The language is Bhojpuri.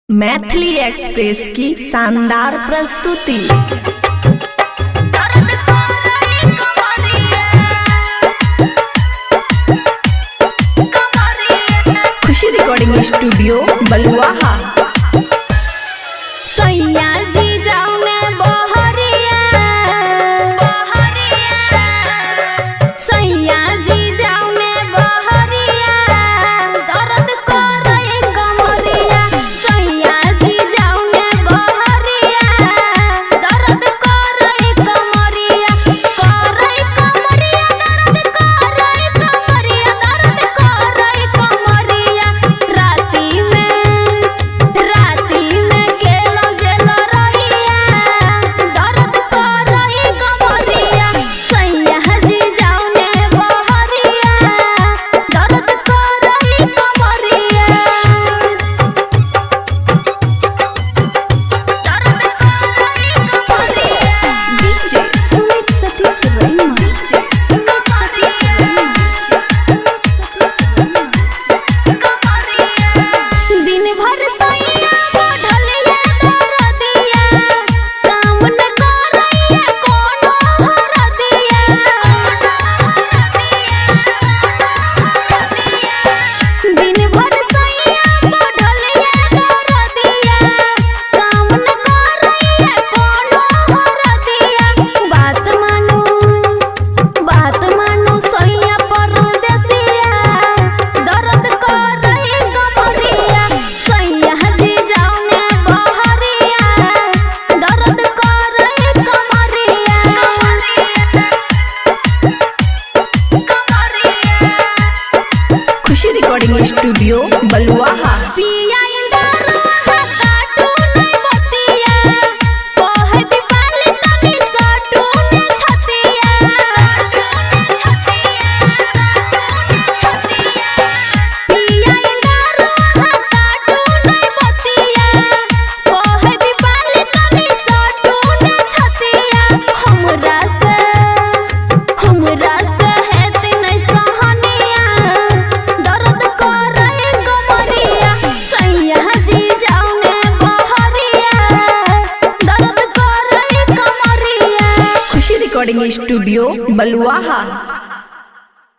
मैथिली एक्सप्रेस की शानदार प्रस्तुति। खुशी रिकॉर्डिंग स्टूडियो बलुआहा। सैया जी जाऊने बहरिया, सैया जी जाऊने बहरिया, दर्द करे कमरिया। सैया जी जाऊने बहरिया, दर्द करे कमरिया, करे कमरिया, दर्द करे कमरिया, दर्द करे कमरिया। राती में केलो जेलो रहिया, दर्द करे कमरिया। सैया जी जाऊने बहरिया, दर्द करे कमरिया, डीजे सुमित सतीश रैना। दिन भर सैया बढ़लिया दरदिया, काम न करैया कोनो हरदिया। दिन भर सैया बढ़लिया दरदिया, काम न करैया कोनो हरदिया। बात मानू सैया परदेसिया, दर्द करे कमरिया। सैया जी जाऊने बहरिया, दर्द करे कमरिया, खुशी रिकॉर्डिंग स्टूडियो बलुआहा। पिया इंदरवा काटू नहीं बतिया, कहे दीपाली तनी साटू ने छतिया। पिया इंदरवा काटू नहीं बतिया, कहे दीपाली तनी साटू ने छतिया। हमरा से हेत नहीं सहनिया, दर्द करे कमरिया। सैया जी जाऊने बहरिया, दर्द करे कमरिया। खुशी रिकॉर्डिंग स्टूडियो बलुआहा।